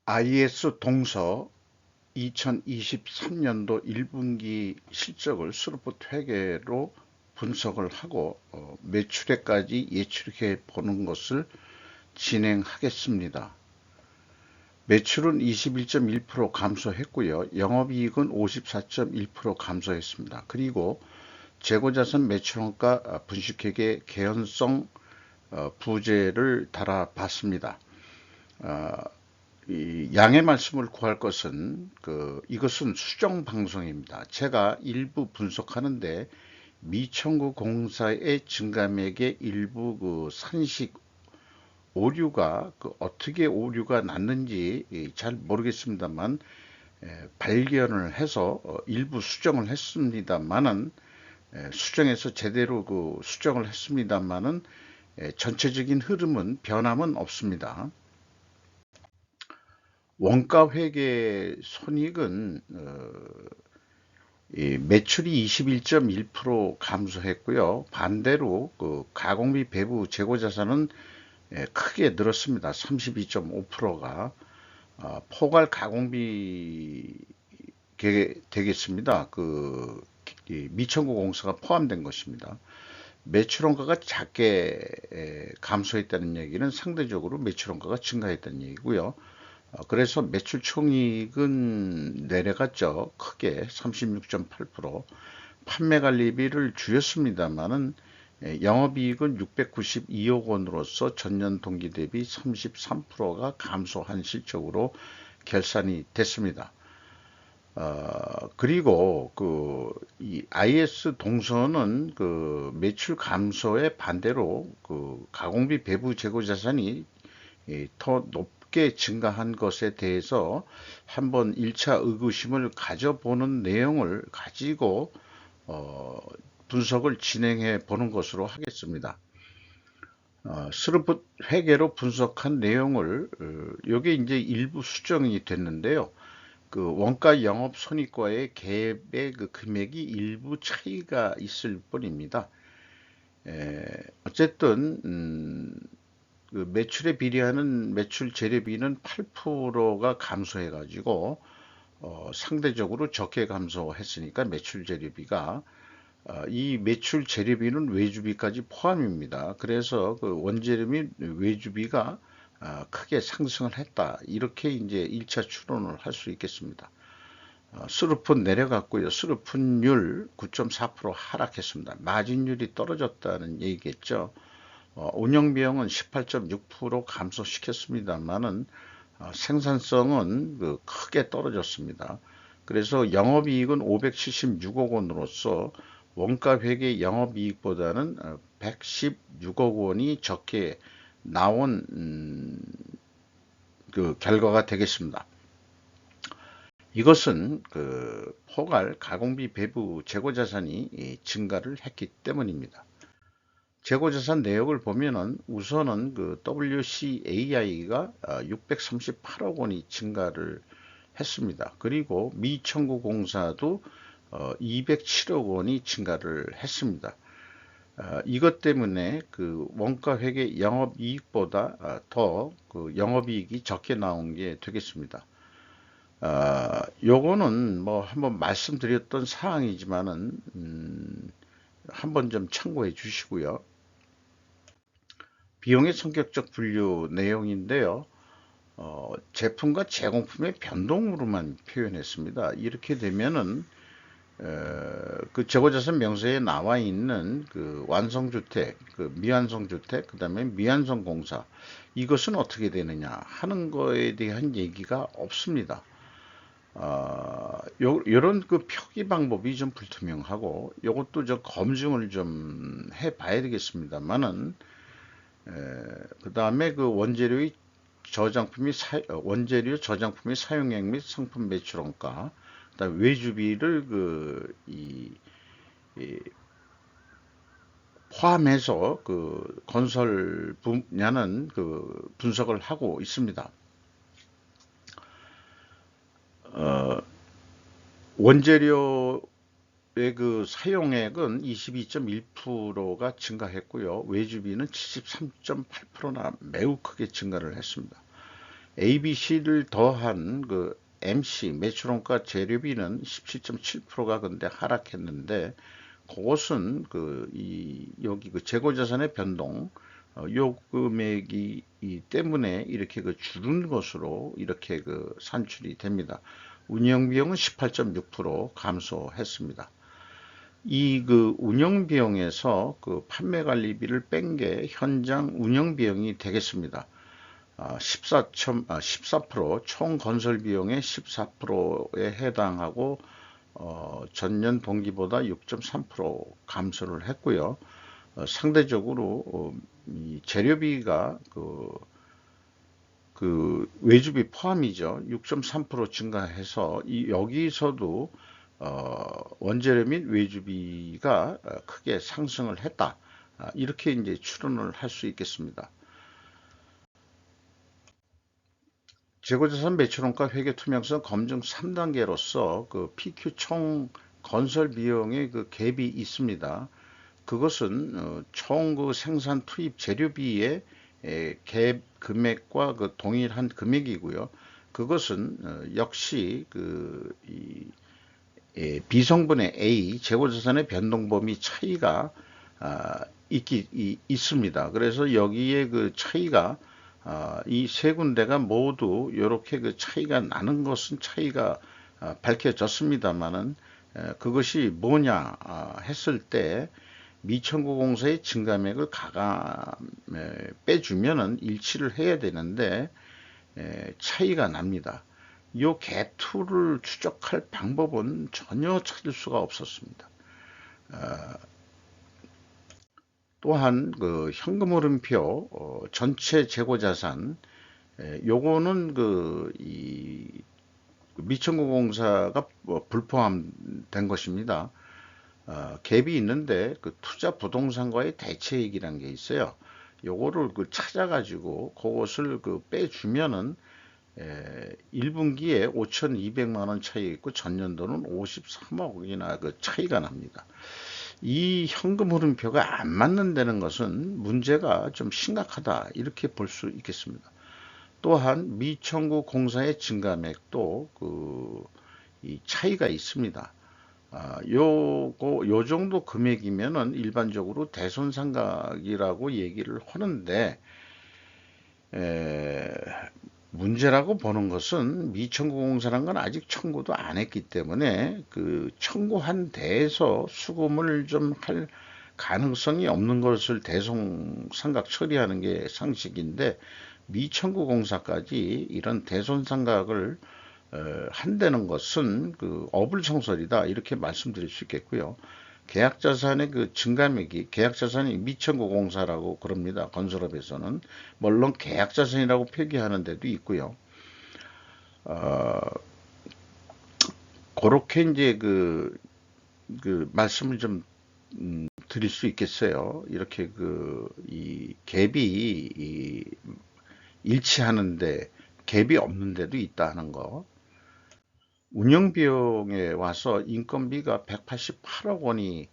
IS 동서 2023년도 1분기 실적을 스루풋 회계로 분석을 하고 매출액까지 예측해 보는 것을 진행하겠습니다. 매출은 21.1% 감소했고요. 영업이익은 54.1% 감소했습니다. 그리고 재고자산 매출원가 분식회계 개연성 부재를 달아봤습니다. 이 양해 말씀을 구할 것은 이것은 수정 방송입니다. 제가 일부 분석하는데 미청구 공사의 증감액의 일부 산식 오류가 어떻게 오류가 났는지 잘 모르겠습니다만 발견을 해서 일부 수정을 했습니다만은 수정해서 제대로 수정을 했습니다만은 전체적인 흐름은 변함은 없습니다. 원가 회계 손익은 매출이 21.1% 감소했고요. 반대로 가공비 배부 재고자산은 크게 늘었습니다. 32.5%가 포괄 가공비 되겠습니다. 미청구 공사가 포함된 것입니다. 매출원가가 작게 감소했다는 얘기는 상대적으로 매출원가가 증가했다는 얘기고요. 그래서 매출 총이익은 내려갔죠. 크게 36.8%. 판매관리비를 줄였습니다만은 영업이익은 692억 원으로서 전년 동기 대비 33%가 감소한 실적으로 결산이 됐습니다. 그리고 이 IS 동서는 매출 감소에 반대로 가공비 배부 재고 자산이 더 높게 증가한 것에 대해서 한번 1차 의구심을 가져보는 내용을 가지고 분석을 진행해 보는 것으로 하겠습니다. 스루풋 회계로 분석한 내용을 이게 이제 일부 수정이 됐는데요. 원가 영업 손익과의 갭의 금액이 일부 차이가 있을 뿐입니다. 어쨌든 매출에 비례하는 매출 재료비는 8%가 감소해 가지고 상대적으로 적게 감소했으니까 매출 재료비가 이 매출 재료비는 외주비까지 포함입니다. 그래서 원재료 및 외주비가 크게 상승을 했다. 이렇게 이제 1차 추론을 할 수 있겠습니다. 스루풋 내려갔고요. 스루풋률 9.4% 하락했습니다. 마진율이 떨어졌다는 얘기겠죠. 운영비용은 18.6% 감소시켰습니다만은 생산성은 크게 떨어졌습니다. 그래서 영업이익은 576억 원으로서 원가회계 영업이익보다는 116억 원이 적게 나온 결과가 되겠습니다. 이것은 포괄 가공비 배부 재고자산이 증가를 했기 때문입니다. 재고자산 내역을 보면은 우선은 WCAI가 638억 원이 증가를 했습니다. 그리고 미청구공사도 207억 원이 증가를 했습니다. 이것 때문에 원가회계 영업이익보다 더 영업이익이 적게 나온 게 되겠습니다. 요거는 뭐 한번 말씀드렸던 사항이지만은 한번 좀 참고해 주시고요. 비용의 성격적 분류 내용인데요. 제품과 제공품의 변동으로만 표현했습니다. 이렇게 되면은 재고자산 명세에 나와 있는 완성주택, 미완성주택, 그 다음에 미완성공사 이것은 어떻게 되느냐 하는 거에 대한 얘기가 없습니다. 요런 표기 방법이 좀 불투명하고 요것도 좀 검증을 좀 해봐야 되겠습니다만은 그 다음에 원재료의 원재료 저장품의 사용액 및 상품 매출원가, 그다음 외주비를 포함해서 건설 분야는 분석을 하고 있습니다. 원재료의 사용액은 22.1%가 증가했고요. 외주비는 73.8%나 매우 크게 증가를 했습니다. ABC를 더한 그 MC 매출원가 재료비는 17.7%가 근데 하락했는데, 그것은 여기 그 재고자산의 변동, 요 금액이 때문에 이렇게 그 줄은 것으로 이렇게 그 산출이 됩니다. 운영비용은 18.6% 감소했습니다. 이 그 운영비용에서 그 판매관리비를 뺀 게 현장 운영비용이 되겠습니다. 14%, 총 건설 비용의 14%에 해당하고 전년 동기보다 6.3% 감소를 했고요. 상대적으로 이 재료비가 그 외주비 포함이죠. 6.3% 증가해서 여기서도 원재료 및 외주비가 크게 상승을 했다. 이렇게 이제 추론을 할 수 있겠습니다. 재고자산 매출원가 회계 투명성 검증 3단계로서 그 PQ 총 건설 비용의 그 갭이 있습니다. 그것은 총 그 생산 투입 재료비의 갭 금액과 그 동일한 금액이고요. 그것은 역시 비성분의 A 재고자산의 변동 범위 차이가 있습니다. 그래서 여기에 그 차이가 이 세 군데가 모두 이렇게 그 차이가 나는 것은 차이가 밝혀졌습니다만은, 그것이 뭐냐 했을 때 미청구공사의 증감액을 빼주면은 일치를 해야 되는데 차이가 납니다. 이 개투를 추적할 방법은 전혀 찾을 수가 없었습니다. 또한 그 현금흐름표 전체 재고자산, 요거는 이 미청구공사가 불포함된 것입니다. 갭이 있는데 그 투자 부동산과의 대체액이라는 게 있어요. 요거를 그 찾아가지고 그것을 그 빼주면은 1분기에 5,200만 원 차이 있고 전년도는 53억이나 그 차이가 납니다. 이 현금 흐름표가 안 맞는다는 것은 문제가 좀 심각하다, 이렇게 볼 수 있겠습니다. 또한 미청구 공사의 증감액도 이 차이가 있습니다. 요 정도 금액이면은 일반적으로 대손상각이라고 얘기를 하는데, 문제라고 보는 것은 미청구공사란 건 아직 청구도 안 했기 때문에 그 청구한 데에서 수금을 좀 할 가능성이 없는 것을 대손상각 처리하는 게 상식인데, 미청구공사까지 이런 대손상각을 한다는 것은 그 어불성설이다, 이렇게 말씀드릴 수 있겠고요. 계약자산의 그 증감액이, 계약자산이 미청구공사라고 그럽니다. 건설업에서는 물론 계약자산이라고 표기하는 데도 있고요. 그렇게 이제 그 말씀을 좀 드릴 수 있겠어요. 이렇게 이 갭이 일치하는데 갭이 없는 데도 있다는 거. 운영비용에 와서 인건비가 188억 원이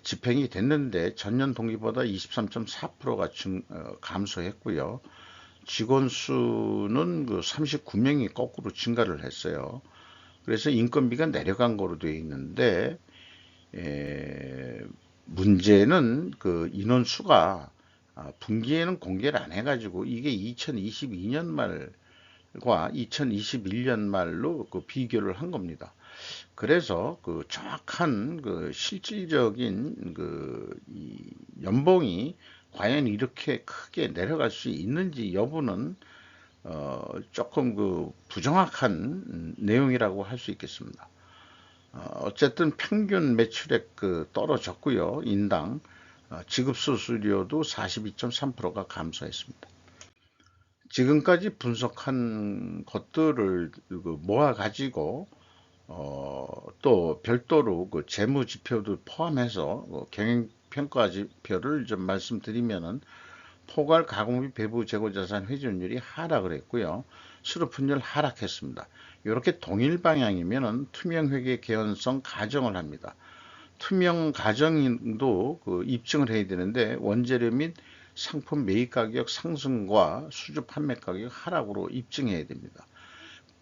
집행이 됐는데 전년 동기보다 23.4%가 감소했고요. 직원 수는 그 39명이 거꾸로 증가를 했어요. 그래서 인건비가 내려간 거로 되어 있는데, 문제는 그 인원수가 분기에는 공개를 안 해가지고 이게 2022년 말과 2021년 말로 그 비교를 한 겁니다. 그래서 그 정확한 그 실질적인 이 연봉이 과연 이렇게 크게 내려갈 수 있는지 여부는 조금 그 부정확한 내용이라고 할 수 있겠습니다. 어쨌든 평균 매출액 떨어졌고요. 인당 지급 수수료도 42.3%가 감소했습니다. 지금까지 분석한 것들을 모아 가지고 또 별도로 그 재무 지표도 포함해서 경영 평가 지표를 좀 말씀드리면은, 포괄 가공비 배부 재고자산 회전율이 하락을 했고요. 수료분율 하락했습니다. 이렇게 동일 방향이면은 투명회계 개연성 가정을 합니다. 투명 가정도 입증을 해야 되는데 원재료 및 상품 매입 가격 상승과 수주 판매 가격 하락으로 입증해야 됩니다.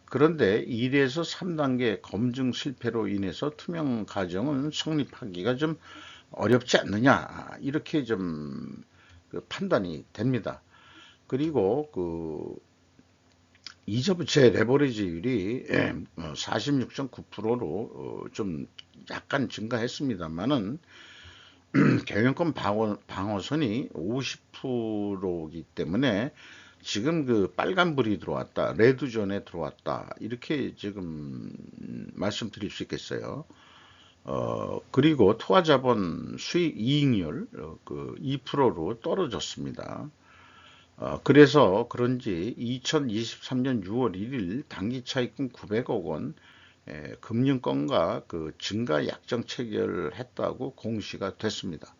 그런데 1에서 3단계 검증 실패로 인해서 투명 가정은 성립하기가 좀 어렵지 않느냐, 이렇게 좀 그 판단이 됩니다. 그리고 그 이자부채 레버리지율이 46.9%로 좀 약간 증가했습니다만은 경영권 방어선이 50%이기 때문에 지금 그 빨간불이 들어왔다, 레드존에 들어왔다, 이렇게 지금 말씀드릴 수 있겠어요. 그리고 투하자본 수익 이익률 그 2%로 떨어졌습니다. 그래서 그런지 2023년 6월 1일 단기차익금 900억 원 금융권과 그 증가 약정 체결했다고 공시가 됐습니다.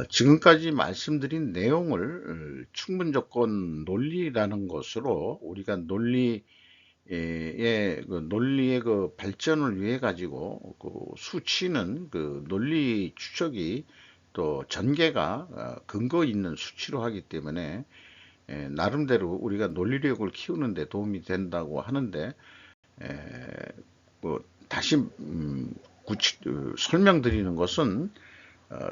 지금까지 말씀드린 내용을 충분조건 논리라는 것으로 우리가 논리의 그 발전을 위해 가지고 그 수치는 그 논리 추적이 또 전개가 근거 있는 수치로 하기 때문에 나름대로 우리가 논리력을 키우는 데 도움이 된다고 하는데, 뭐 다시 설명드리는 것은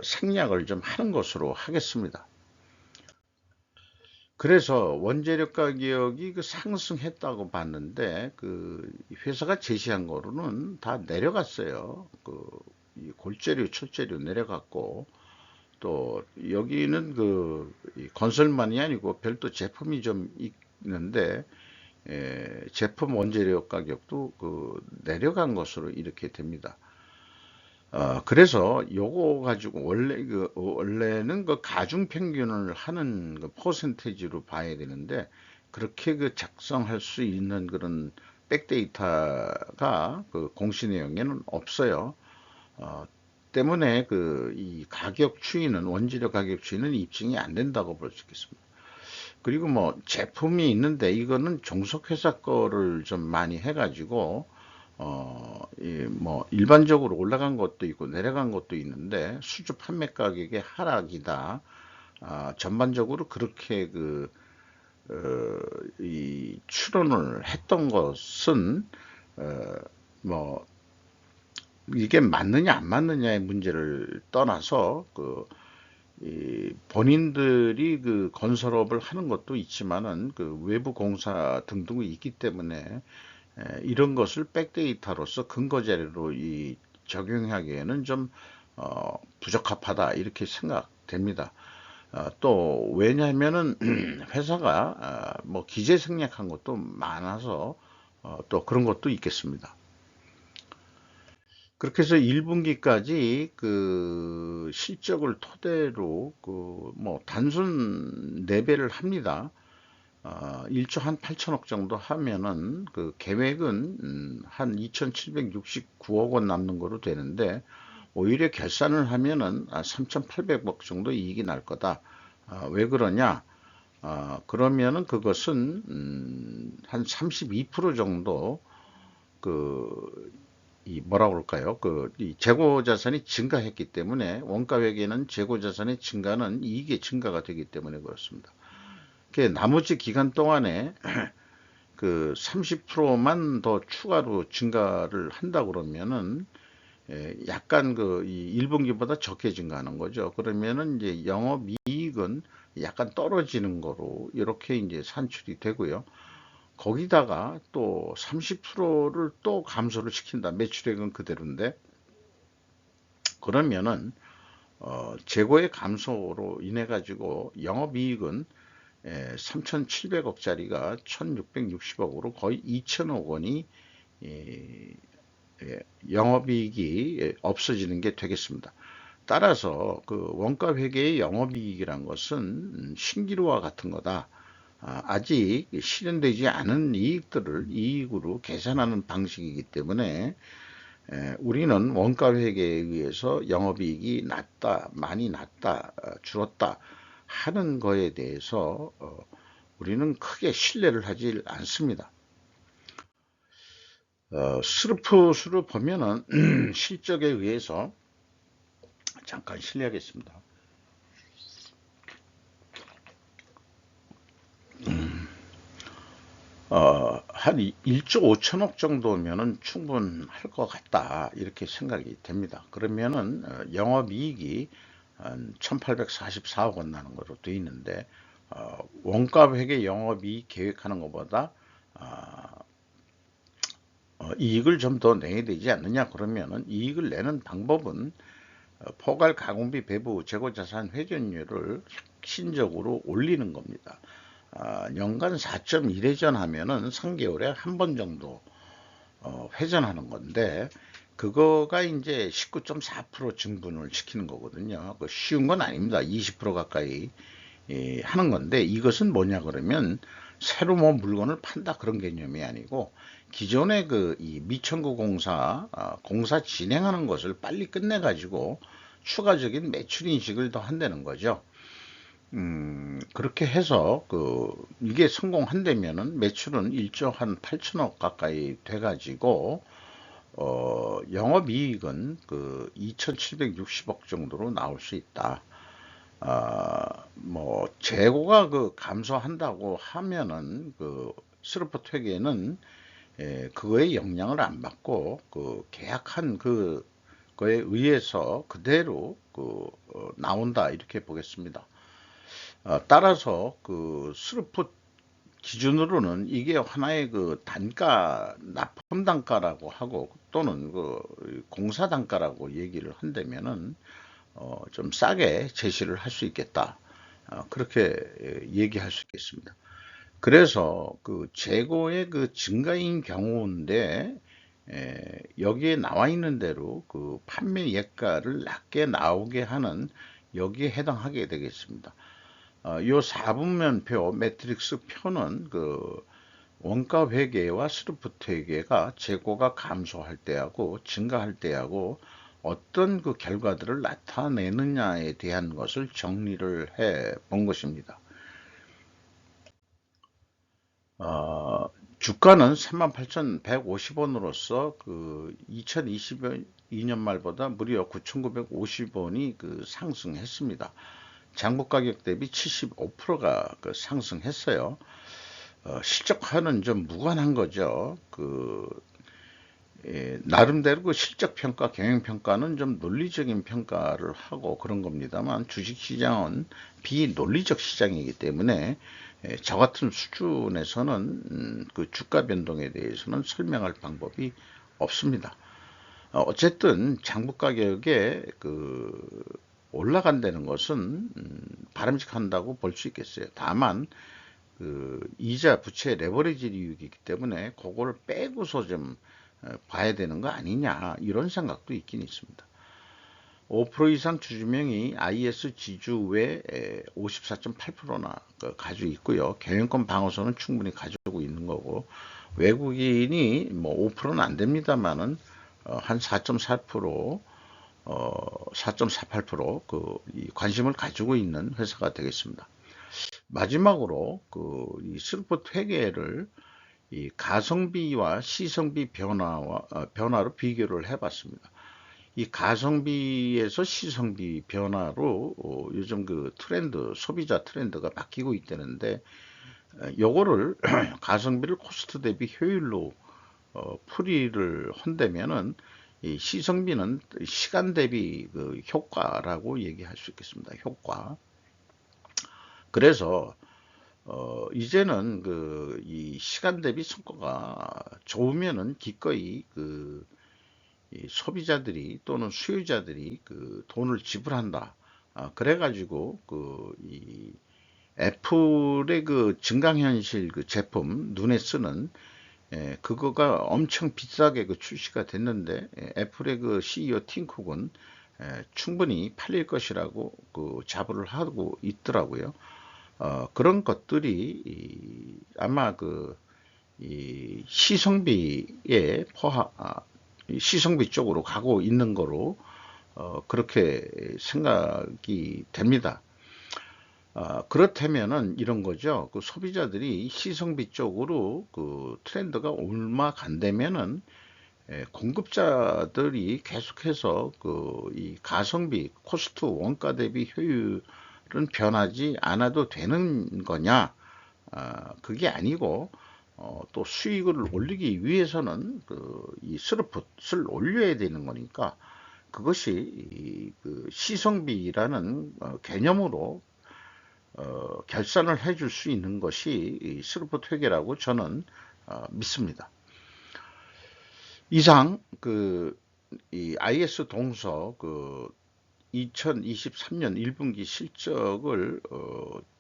생략을 좀 하는 것으로 하겠습니다. 그래서 원재료 가격이 그 상승했다고 봤는데 그 회사가 제시한 거로는 다 내려갔어요. 그 골재료, 초재료 내려갔고, 또 여기는 그 건설만이 아니고 별도 제품이 좀 있는데 제품 원재료 가격도 그 내려간 것으로 이렇게 됩니다. 그래서 요거 가지고 원래는 그 가중 평균을 하는 그 퍼센테이지로 봐야 되는데, 그렇게 그 작성할 수 있는 그런 백데이터가 그 공시 내용에는 없어요. 어, 때문에 그 이 가격 추이는, 원재료 가격 추이는 입증이 안 된다고 볼 수 있겠습니다. 그리고 뭐 제품이 있는데 이거는 종속회사 거를 좀 많이 해가지고 뭐 일반적으로 올라간 것도 있고 내려간 것도 있는데 수주 판매 가격의 하락이다. 전반적으로 그렇게 이 추론을 했던 것은 뭐 이게 맞느냐 안 맞느냐의 문제를 떠나서 본인들이 그 건설업을 하는 것도 있지만은 그 외부 공사 등등이 있기 때문에 이런 것을 백데이터로서 근거 자료로 적용하기에는 좀 부적합하다, 이렇게 생각됩니다. 또 왜냐하면은 회사가 뭐 기재 생략한 것도 많아서 또 그런 것도 있겠습니다. 그렇게 해서 1분기까지 그 실적을 토대로 그 뭐 단순 내배를 합니다. 1조 한 8천억 정도 하면은 그 계획은 한 2,769억 원 남는 거로 되는데, 오히려 결산을 하면은 3,800억 정도 이익이 날 거다. 왜 그러냐? 그러면은 그것은 한 32% 정도 이 뭐라고 그럴까요? 이 재고 자산이 증가했기 때문에, 원가 회계는 재고 자산의 증가는 이익의 증가가 되기 때문에 그렇습니다. 나머지 기간 동안에 그 30%만 더 추가로 증가를 한다 그러면은 약간 이 1분기보다 적게 증가하는 거죠. 그러면은 이제 영업이익은 약간 떨어지는 거로 이렇게 이제 산출이 되고요. 거기다가 또 30%를 또 감소를 시킨다. 매출액은 그대로인데, 그러면은 재고의 감소로 인해 가지고 영업이익은 3,700억짜리가 1,660억으로 거의 2천억 원이 영업이익이 없어지는 게 되겠습니다. 따라서 그 원가 회계의 영업이익이란 것은 신기루와 같은 거다. 아직 실현되지 않은 이익들을 이익으로 계산하는 방식이기 때문에 우리는 원가 회계에 의해서 영업이익이 낮다, 많이 낮다, 줄었다 하는 거에 대해서 우리는 크게 신뢰를 하지 않습니다. 스루프 수를 보면은 실적에 의해서 잠깐 실례하겠습니다. 한 1조 5천억 정도면은 충분할 것 같다. 이렇게 생각이 됩니다. 그러면은 영업이익이 한 1844억 원 나는 거로 돼 있는데, 원가 회계 영업이익 계획하는 것보다 이익을 좀 더 내야 되지 않느냐. 그러면은 이익을 내는 방법은 포괄 가공비 배부 재고자산 회전율을 혁신적으로 올리는 겁니다. 연간 4.1회전 하면은 3개월에 한 번 정도 회전하는 건데, 그거가 이제 19.4% 증분을 시키는 거거든요. 그 쉬운 건 아닙니다. 20% 가까이 하는 건데, 이것은 뭐냐 그러면 새로 뭐 물건을 판다 그런 개념이 아니고, 기존의 그 이 미천구 공사 공사 진행하는 것을 빨리 끝내 가지고 추가적인 매출 인식을 더 한다는 거죠. 그렇게 해서 이게 성공한다면은 매출은 1조 한 8천억 가까이 돼가지고 영업이익은 2,760억 정도로 나올 수 있다. 뭐 재고가 감소한다고 하면은 스루프 회계는 그거에 영향을 안 받고 계약한 거에 의해서 그대로 나온다 이렇게 보겠습니다. 따라서 스루프 기준으로는 이게 하나의 단가, 납품 단가라고 하고 또는 공사 단가라고 얘기를 한다면은 좀 싸게 제시를 할 수 있겠다. 그렇게 얘기할 수 있겠습니다. 그래서 재고의 증가인 경우인데 여기에 나와 있는 대로 판매 예가를 낮게 나오게 하는 여기에 해당하게 되겠습니다. 요 4분면표 매트릭스 표는 원가 회계와 스루프트 회계가 재고가 감소할 때하고 증가할 때하고 어떤 결과들을 나타내느냐에 대한 것을 정리를 해 본 것입니다. 주가는 38,150원으로서 2022년 말보다 무려 9,950원이 상승했습니다. 장부 가격 대비 75%가 상승했어요. 실적화는 좀 무관한 거죠. 나름대로 실적 평가, 경영 평가는 좀 논리적인 평가를 하고 그런 겁니다만 주식 시장은 비논리적 시장이기 때문에 저 같은 수준에서는 주가 변동에 대해서는 설명할 방법이 없습니다. 어쨌든 장부 가격에 올라간다는 것은 바람직한다고 볼 수 있겠어요. 다만 이자 부채 레버리지이기 때문에 그거를 빼고서 좀 봐야 되는 거 아니냐 이런 생각도 있긴 있습니다. 5% 이상 주주명이 IS 지주 외 54.8%나 가지고 있고요. 경영권 방어선은 충분히 가지고 있는 거고, 외국인이 뭐 5%는 안 됩니다만은 한 4.4%, 4.48% 관심을 가지고 있는 회사가 되겠습니다. 마지막으로 이 스루프 회계를 이 가성비와 시성비 변화로 비교를 해봤습니다. 이 가성비에서 시성비 변화로 요즘 트렌드, 소비자 트렌드가 바뀌고 있다는데, 요거를 가성비를 코스트 대비 효율로 풀이를 한다면은 이 시성비는 시간 대비 효과라고 얘기할 수 있겠습니다. 효과. 그래서 이제는 이 시간 대비 성과가 좋으면은 기꺼이 이 소비자들이 또는 수요자들이 돈을 지불한다. 그래가지고 이 애플의 증강현실 제품 눈에 쓰는 그거가 엄청 비싸게 출시가 됐는데 애플의 CEO 팀 쿡은 충분히 팔릴 것이라고 자부를 하고 있더라고요. 그런 것들이 아마 이 시성비에 시성비 쪽으로 가고 있는 거로 그렇게 생각이 됩니다. 그렇다면은 이런 거죠. 소비자들이 시성비 쪽으로 트렌드가 올라간다면은 공급자들이 계속해서 이 가성비, 코스트, 원가 대비 효율은 변하지 않아도 되는 거냐? 그게 아니고 또 수익을 올리기 위해서는 이 스루풋을 올려야 되는 거니까 그것이 그 시성비라는 개념으로 결산을 해줄 수 있는 것이 이 스루풋 회계라고 저는 믿습니다. 이상 이 IS 동서 2023년 1분기 실적을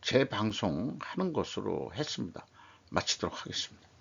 재방송하는 것으로 했습니다. 마치도록 하겠습니다.